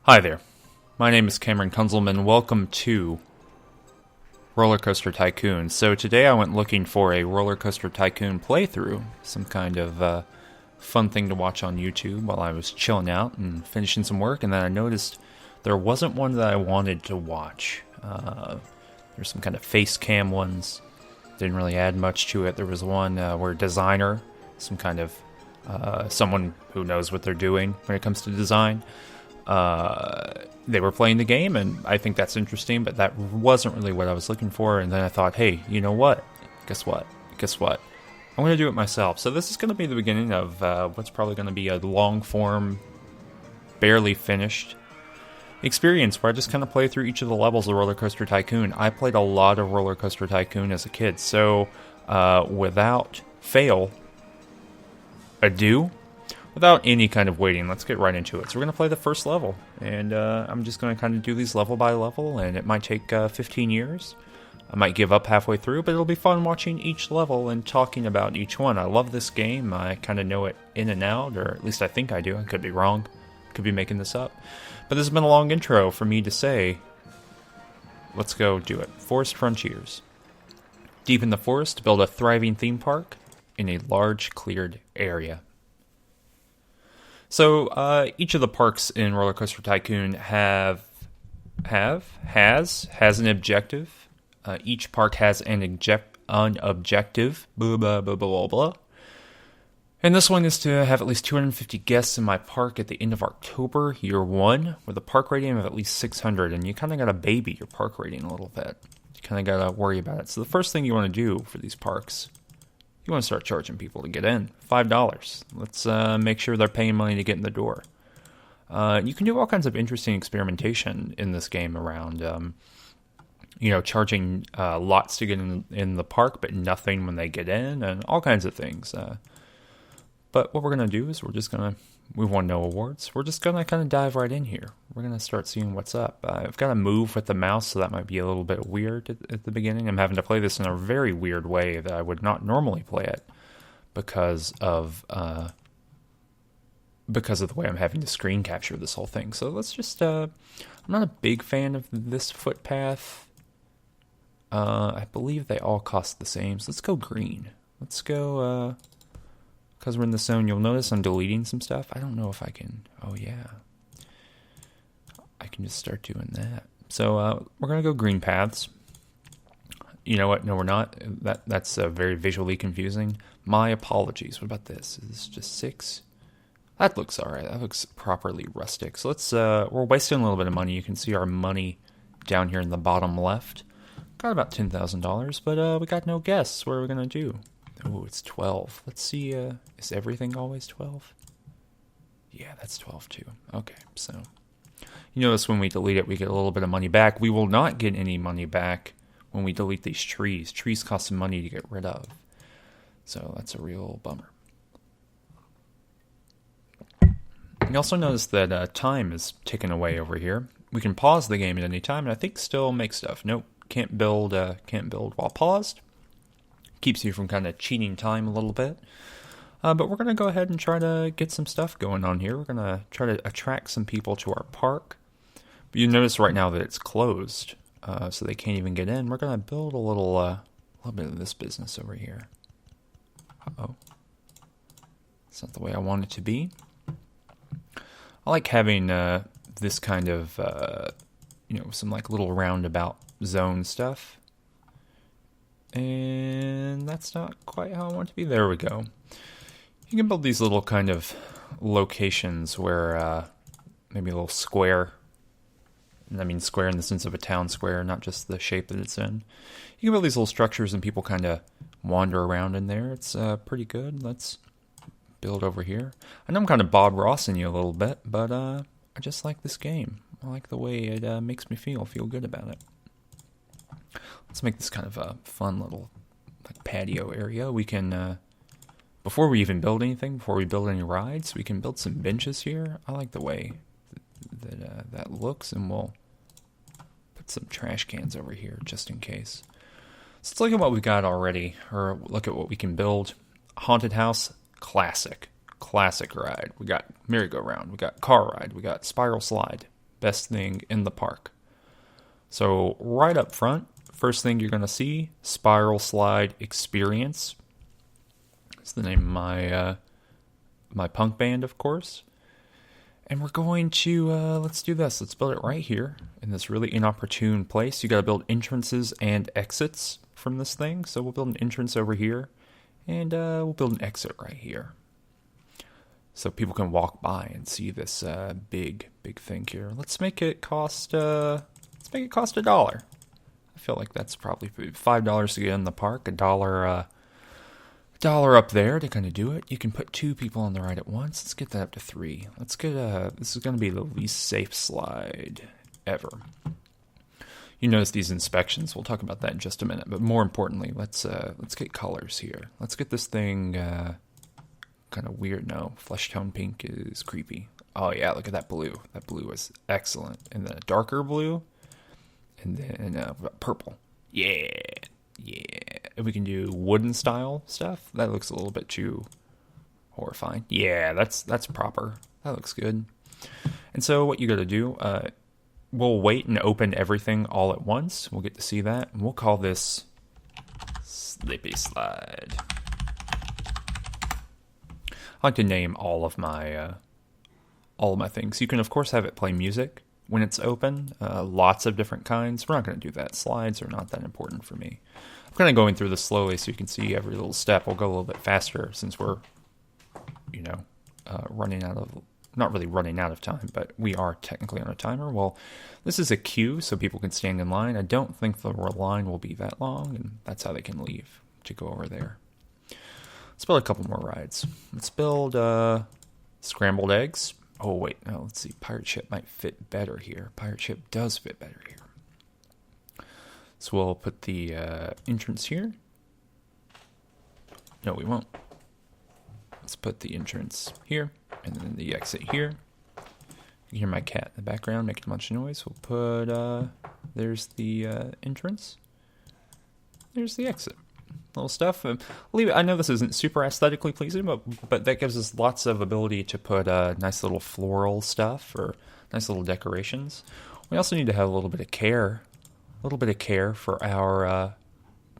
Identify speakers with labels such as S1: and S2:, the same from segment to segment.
S1: Hi there, my name is Cameron Kunzelman. Welcome to Rollercoaster Tycoon. So today I went looking for a Rollercoaster Tycoon playthrough, some kind of fun thing to watch on YouTube while I was chilling out and finishing some work, and then I noticed there wasn't one that I wanted to watch. There's some kind of face cam ones, didn't really add much to it. There was one where a designer, some kind of someone who knows what they're doing when it comes to design, they were playing the game, and I think that's interesting, but that wasn't really what I was looking for. And then I thought, hey, you know what? Guess what? I'm going to do it myself. So this is going to be the beginning of what's probably going to be a long-form, barely finished experience where I just kind of play through each of the levels of Rollercoaster Tycoon. I played a lot of Rollercoaster Tycoon as a kid, so without ado, without any kind of waiting, let's get right into it. So we're going to play the first level, and I'm just going to kind of do these level by level, and it might take 15 years. I might give up halfway through, but it'll be fun watching each level and talking about each one. I love this game. I kind of know it in and out, or at least I think I do. I could be wrong. Could be making this up. But this has been a long intro for me to say, let's go do it. Forest Frontiers. Deep in the forest, build a thriving theme park in a large cleared area. So each of the parks in Rollercoaster Tycoon has an objective. Each park has an objective. Blah, blah, blah, blah, blah. And this one is to have at least 250 guests in my park at the end of October, year one, with a park rating of at least 600. And you kind of got to baby your park rating a little bit. You kind of got to worry about it. So the first thing you want to do for these parks, you want to start charging people to get in. $5. Let's make sure they're paying money to get in the door. You can do all kinds of interesting experimentation in this game around, charging lots to get in the park, but nothing when they get in, and all kinds of things. But what we're going to do is we won no awards. We're just going to kind of dive right in here. We're going to start seeing what's up. I've got to move with the mouse, so that might be a little bit weird at the beginning. I'm having to play this in a very weird way that I would not normally play it because of the way I'm having to screen capture this whole thing. So let's just... I'm not a big fan of this footpath. I believe they all cost the same, so let's go green. Let's go... Because we're in the zone, you'll notice I'm deleting some stuff. I don't know if I can... Oh, yeah. I can just start doing that. So we're going to go green paths. You know what? No, we're not. That's very visually confusing. My apologies. What about this? Is this just 6? That looks all right. That looks properly rustic. So let's... we're wasting a little bit of money. You can see our money down here in the bottom left. Got about $10,000, but we got no guests. What are we going to do? Oh, it's 12. Let's see, is everything always 12? Yeah, that's 12 too. Okay, so you notice when we delete it, we get a little bit of money back. We will not get any money back when we delete these trees. Trees cost some money to get rid of. So that's a real bummer. You also notice that time is ticking away over here. We can pause the game at any time, and I think still make stuff. Nope, can't build while paused. Keeps you from kind of cheating time a little bit. But we're going to go ahead and try to get some stuff going on here. We're going to try to attract some people to our park. But you notice right now that it's closed, so they can't even get in. We're going to build a little bit of this business over here. Uh-oh. That's not the way I want it to be. I like having this kind of, some like little roundabout zone stuff. And that's not quite how I want it to be. There we go. You can build these little kind of locations where maybe a little square. And I mean square in the sense of a town square, not just the shape that it's in. You can build these little structures and people kind of wander around in there. It's pretty good. Let's build over here. I know I'm kind of Bob Rossing you a little bit, but I just like this game. I like the way it makes me feel good about it. Let's make this kind of a fun little patio area. We can, before we even build anything, before we build any rides, we can build some benches here. I like the way that looks, and we'll put some trash cans over here just in case. So let's look at what we got already, or look at what we can build. Haunted house, classic ride. We got merry-go-round, we got car ride, we got spiral slide, best thing in the park. So right up front, first thing you're going to see, Spiral Slide Experience. It's the name of my punk band, of course. And we're going to, let's do this. Let's build it right here in this really inopportune place. You got to build entrances and exits from this thing. So we'll build an entrance over here, and we'll build an exit right here. So people can walk by and see this big thing here. Let's make it cost $1. I feel like that's probably $5 to get in the park, $1 up there to kind of do it. You can put 2 people on the ride at once. Let's get that up to 3. Let's get this is going to be the least safe slide ever. You notice these inspections. We'll talk about that in just a minute. But more importantly, let's get colors here. Let's get this thing kind of weird. No, flesh tone pink is creepy. Oh yeah, look at that blue. That blue is excellent. And then a darker blue, and then purple. Yeah. If we can do wooden style stuff, that looks a little bit too horrifying. Yeah, that's proper. That looks good. And so what you got to do, we'll wait and open everything all at once. We'll get to see that, and we'll call this Slippy Slide. I like to name all of my things. You can of course have it play music when it's open, lots of different kinds. We're not going to do that. Slides are not that important for me. I'm kind of going through this slowly so you can see every little step. We'll go a little bit faster since we're, not really running out of time, but we are technically on a timer. Well, this is a queue so people can stand in line. I don't think the line will be that long, and that's how they can leave to go over there. Let's build a couple more rides. Let's build scrambled eggs. Oh, wait, no, let's see. Pirate Ship might fit better here. Pirate Ship does fit better here. So we'll put the entrance here. No, we won't. Let's put the entrance here, and then the exit here. You can hear my cat in the background making a bunch of noise. We'll put, there's the entrance. There's the exit. Little stuff. Leave it. I know this isn't super aesthetically pleasing, but that gives us lots of ability to put nice little floral stuff or nice little decorations. We also need to have a little bit of care for our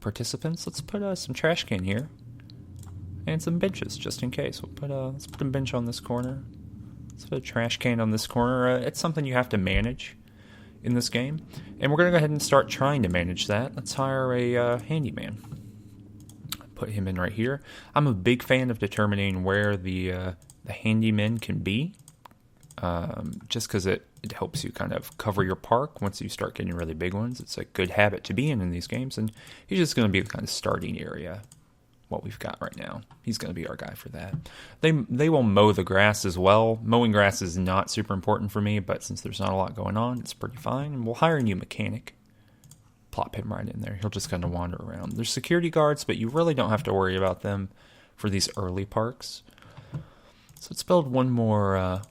S1: participants. Let's put some trash can here and some benches just in case. Let's put a bench on this corner. Let's put a trash can on this corner. It's something you have to manage in this game, and we're going to go ahead and start trying to manage that. Let's hire a handyman. Put him in right here. I'm a big fan of determining where the handyman can be, just because it helps you kind of cover your park once you start getting really big ones. It's a good habit to be in these games, and he's just going to be the kind of starting area, what we've got right now. He's going to be our guy for that. They will mow the grass as well. Mowing grass is not super important for me, but since there's not a lot going on, it's pretty fine. And we'll hire a new mechanic. Plop him right in there. He'll just kind of wander around. There's security guards, but you really don't have to worry about them for these early parks. So let's build one more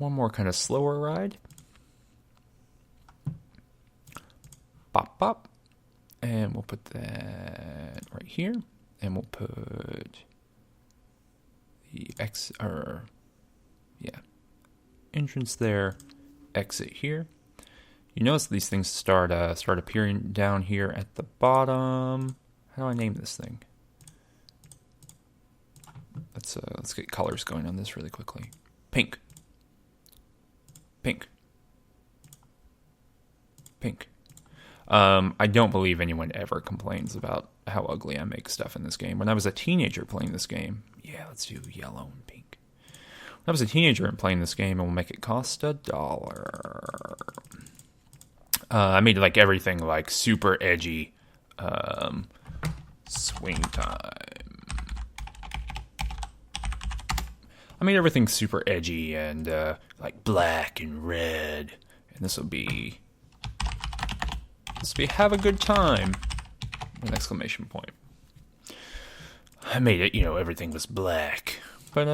S1: kind of slower ride. Bop, bop. And we'll put that right here. And we'll put the entrance there, exit here. You notice these things start appearing down here at the bottom. How do I name this thing? Let's get colors going on this really quickly. Pink. I don't believe anyone ever complains about how ugly I make stuff in this game. When I was a teenager playing this game, let's do yellow and pink. When I was a teenager and playing this game, and we'll make it cost $1. I made like everything like super edgy. Swing time. I made everything super edgy and like black and red. And this will be have a good time. An exclamation point. I made it, everything was black. But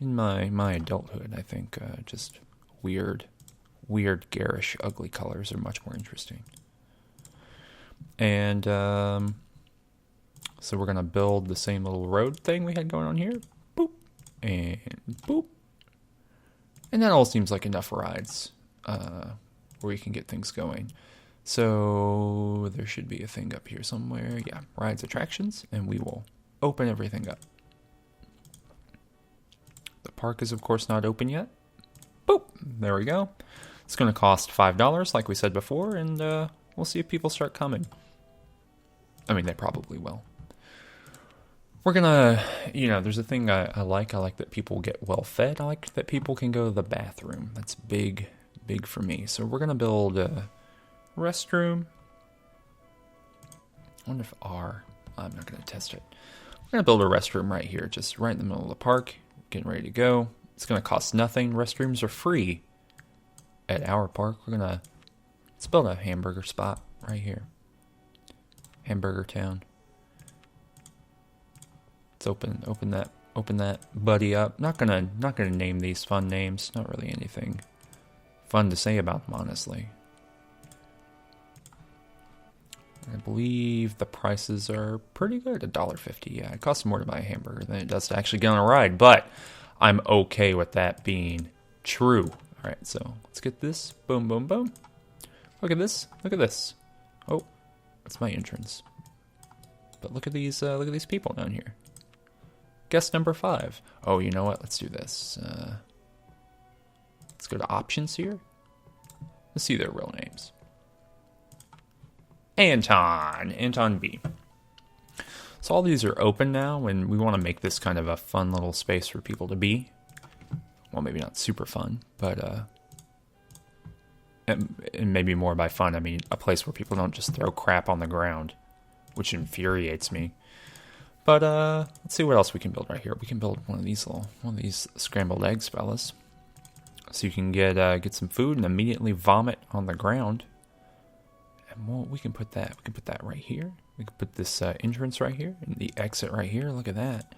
S1: in my adulthood, I think just weird, garish, ugly colors are much more interesting. And so we're going to build the same little road thing we had going on here. Boop. And boop. And that all seems like enough rides where you can get things going. So there should be a thing up here somewhere. Yeah, rides, attractions, and we will open everything up. The park is, of course, not open yet. Boop! There we go. It's going to cost $5, like we said before, and we'll see if people start coming. I mean, they probably will. We're gonna, there's a thing I like. I like that people get well fed. I like that people can go to the bathroom. That's big for me. So we're gonna build a restroom. I wonder if I'm not gonna test it. We're gonna build a restroom right here, just right in the middle of the park. Getting ready to go. It's gonna cost nothing. Restrooms are free at our park. Let's build a hamburger spot right here. Hamburger Town. Let's open that buddy up. Not gonna name these fun names. Not really anything fun to say about them, honestly. I believe the prices are pretty good. $1.50. Yeah, it costs more to buy a hamburger than it does to actually get on a ride, but I'm okay with that being true. All right, so let's get this. Boom, boom, boom. Look at this. Look at this. Oh, that's my entrance. But look at these people down here. Guest number 5. Oh, you know what? Let's do this. Let's go to options here. Let's see their real names. Anton B. So all these are open now, and we want to make this kind of a fun little space for people to be. Well, maybe not super fun, but and maybe more by fun, I mean a place where people don't just throw crap on the ground, which infuriates me. But let's see what else we can build right here. We can build one of these scrambled eggs, fellas. So you can get some food and immediately vomit on the ground. And we can put that right here. We can put this entrance right here and the exit right here. Look at that.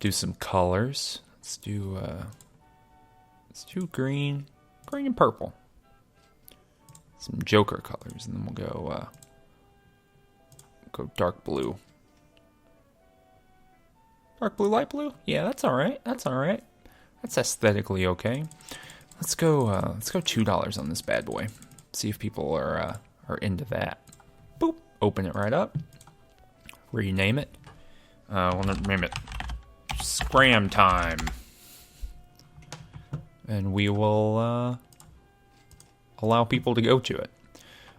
S1: Do some colors. Let's do green and purple. Some Joker colors, and then we'll go dark blue. Dark blue, light blue? Yeah, that's all right. That's aesthetically okay. Let's go $2 on this bad boy. See if people are into that. Boop. Open it right up. Rename it. We'll name it Scram Time. And we will allow people to go to it.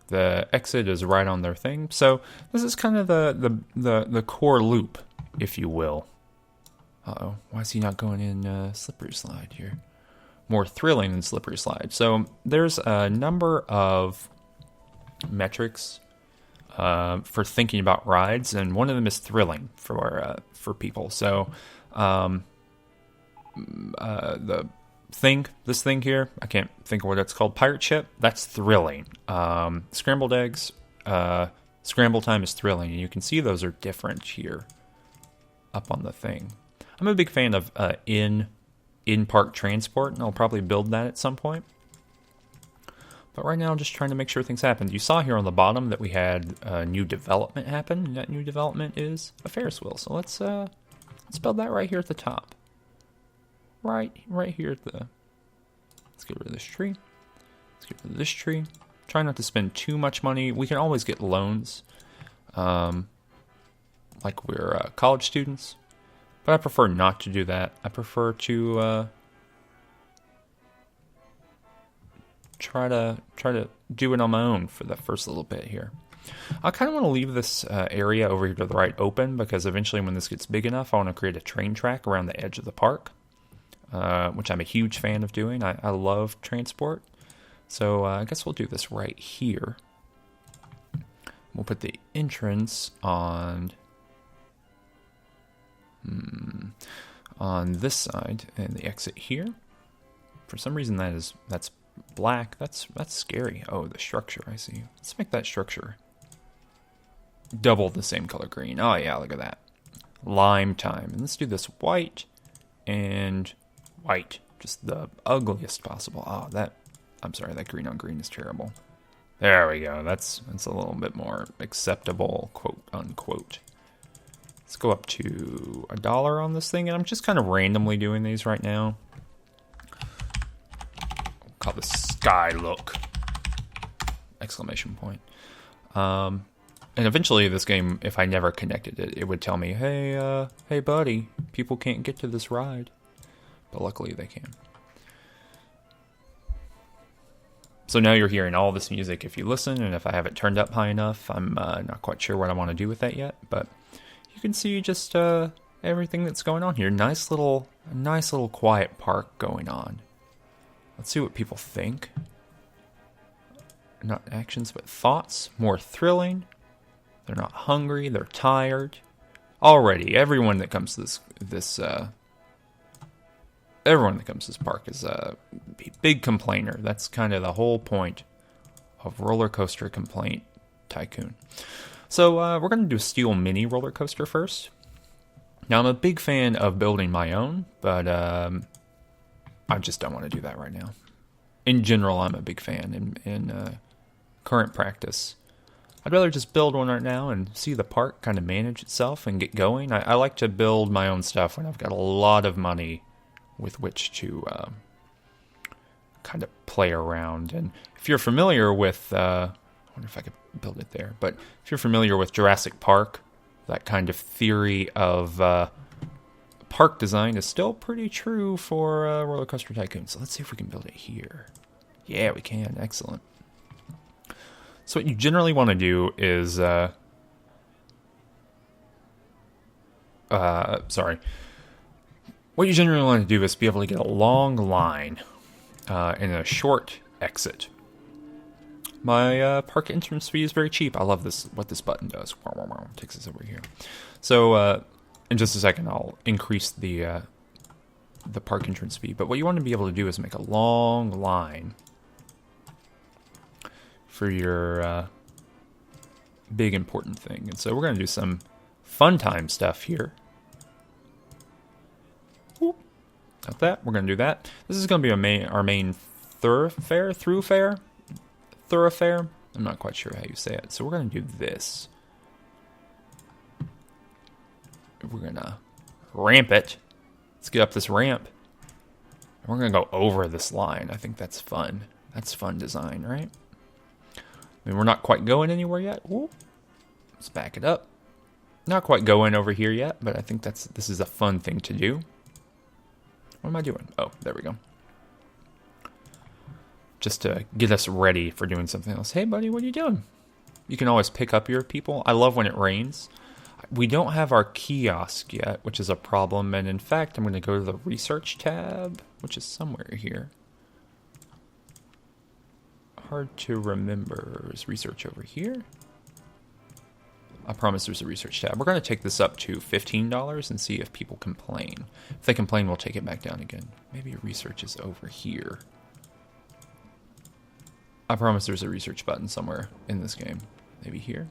S1: The exit is right on their thing. So this is kind of the core loop, if you will. Uh-oh. Why is he not going in Slippery Slide here? More thrilling than Slippery Slide. So there's a number of metrics for thinking about rides, and one of them is thrilling for people. So this thing here, I can't think of what it's called. Pirate Ship, that's thrilling. Scrambled eggs, Scramble Time is thrilling, and you can see those are different here up on the thing. I'm a big fan of in-park transport, and I'll probably build that at some point. But right now, I'm just trying to make sure things happen. You saw here on the bottom that we had new development happen, and that new development is a Ferris wheel. So let's build that right here at the top. Right here at the... Let's get rid of this tree. Let's get rid of this tree. Try not to spend too much money. We can always get loans, like we're college students. But I prefer not to do that. I prefer to try to do it on my own for the first little bit here. I kind of want to leave this area over here to the right open, because eventually when this gets big enough, I want to create a train track around the edge of the park, which I'm a huge fan of doing. I love transport. So I guess we'll do this right here. We'll put the entrance on this side and the exit here. For some reason that's black. That's scary. Oh, the structure, I see. Let's make that structure double the same color green. Oh yeah, look at that. Lime time. And let's do this white and white. Just the ugliest possible. Oh, I'm sorry, that green on green is terrible. There we go. That's a little bit more acceptable, quote unquote. Let's go up to $1 on this thing, and I'm just kind of randomly doing these right now. call this Sky Look! Exclamation point. And eventually this game, if I never connected it, it would tell me, hey buddy, people can't get to this ride. But luckily they can. So now you're hearing all this music if you listen, and if I have it turned up high enough, I'm not quite sure what I want to do with that yet, but you can see just everything that's going on here. Nice little quiet park going on. Let's see what people think. Not actions, but thoughts. More thrilling. They're not hungry. They're tired. Already, everyone that comes to this park is a big complainer. That's kind of the whole point of Rollercoaster Complaint Tycoon. So we're going to do a steel mini roller coaster first. Now, I'm a big fan of building my own, but I just don't want to do that right now. In general, I'm a big fan in current practice. I'd rather just build one right now and see the park kind of manage itself and get going. I like to build my own stuff when I've got a lot of money with which to kind of play around. And if you're familiar with, I wonder if I could build it there, but if you're familiar with Jurassic Park, that kind of theory of park design is still pretty true for Rollercoaster Tycoon. So let's see if we can build it here. Yeah, we can. Excellent. So what you generally want to do is, what you generally want to do is be able to get a long line and a short exit. My park entrance fee is very cheap. I love this. What this button does. Takes us over here. So in just a second, I'll increase the park entrance fee. But what you want to be able to do is make a long line for your big important thing. And so we're going to do some fun time stuff here. Whoop. Got that. We're going to do that. This is going to be our main thoroughfare. I'm not quite sure how you say it. So we're going to do this. We're going to ramp it. Let's get up this ramp. We're going to go over this line. I think that's fun. That's fun design, right? I mean, we're not quite going anywhere yet. Whoop. Let's back it up. Not quite going over here yet, but I think this is a fun thing to do. What am I doing? Oh, there we go. Just to get us ready for doing something else. Hey, buddy, what are you doing? You can always pick up your people. I love when it rains. We don't have our kiosk yet, which is a problem. And in fact, I'm going to go to the research tab, which is somewhere here. Hard to remember. Is research over here? I promise there's a research tab. We're going to take this up to $15 and see if people complain. If they complain, we'll take it back down again. Maybe research is over here. I promise there's a research button somewhere in this game. Maybe here?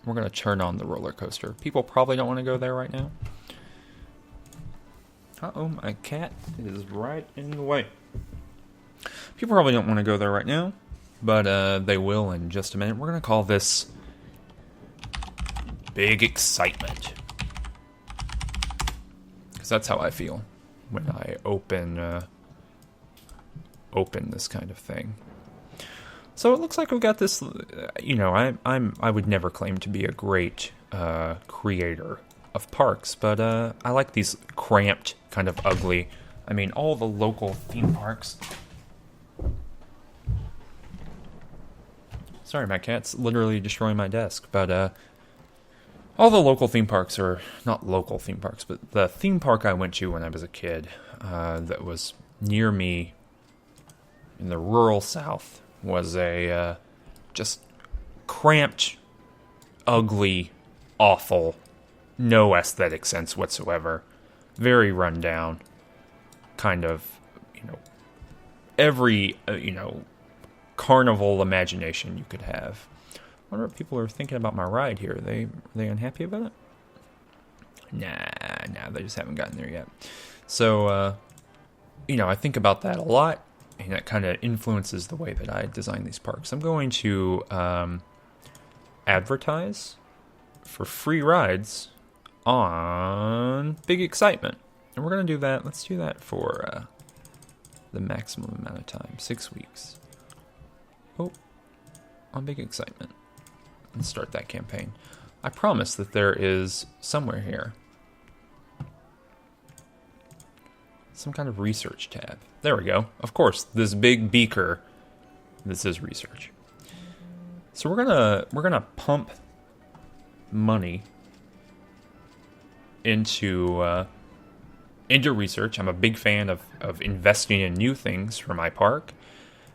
S1: We're going to turn on the roller coaster. People probably don't want to go there right now. Uh-oh, my cat is right in the way. People probably don't want to go there right now, but they will in just a minute. We're going to call this Big Excitement. Because that's how I feel when I open this kind of thing. So it looks like we've got this, I would never claim to be a great creator of parks, but I like these cramped, kind of ugly. I mean, all the local theme parks. Sorry, my cat's literally destroying my desk, but all the local theme parks are not local theme parks, but the theme park I went to when I was a kid that was near me in the rural South was a just cramped, ugly, awful, no aesthetic sense whatsoever, very run down, kind of, every, carnival imagination you could have. I wonder what people are thinking about my ride here. Are they unhappy about it? Nah, they just haven't gotten there yet. So, I think about that a lot, and that kind of influences the way that I design these parks. I'm going to advertise for free rides on Big Excitement. And we're going to do that. Let's do that for the maximum amount of time, 6 weeks. Oh, on Big Excitement. Let's start that campaign. I promise that there is somewhere here some kind of research tab. There we go. Of course, this big beaker. This is research. So we're gonna pump money into research. I'm a big fan of investing in new things for my park.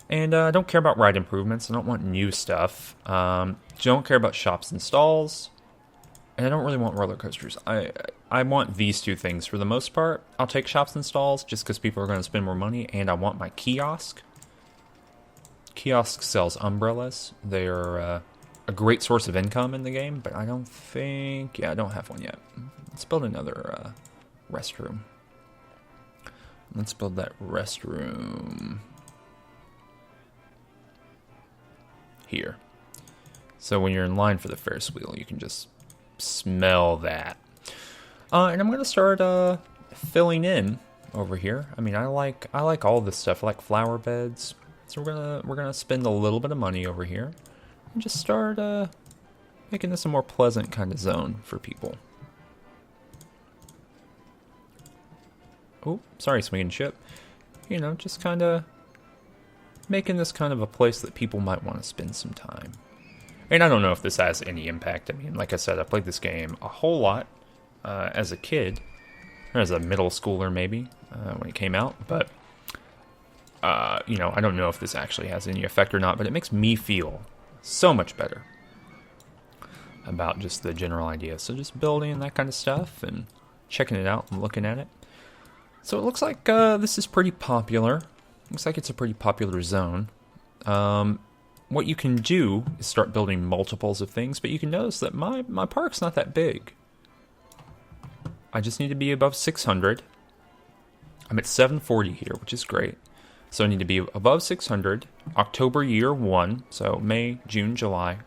S1: And I don't care about ride improvements. I don't want new stuff. Don't care about shops and stalls. And I don't really want roller coasters. I want these two things for the most part. I'll take shops and stalls just because people are going to spend more money. And I want my kiosk. Kiosk sells umbrellas. They are a great source of income in the game. But I don't think... Yeah, I don't have one yet. Let's build another restroom. Let's build that restroom here. So when you're in line for the Ferris wheel, you can just smell that. And I'm gonna start filling in over here. I mean, I like all this stuff. I like flower beds. So we're gonna spend a little bit of money over here and just start making this a more pleasant kind of zone for people. Oh, sorry, swinging ship. You know, just kind of making this kind of a place that people might want to spend some time. And I don't know if this has any impact. I mean, like I said, I played this game a whole lot as a kid, or as a middle schooler maybe, when it came out. But, you know, I don't know if this actually has any effect or not, but it makes me feel so much better about just the general idea. So just building that kind of stuff and checking it out and looking at it. So it looks like this is pretty popular. Looks like it's a pretty popular zone. What you can do is start building multiples of things, but you can notice that my park's not that big. I just need to be above 600. I'm at 740 here, which is great. So I need to be above 600, October year 1, so May, June, July,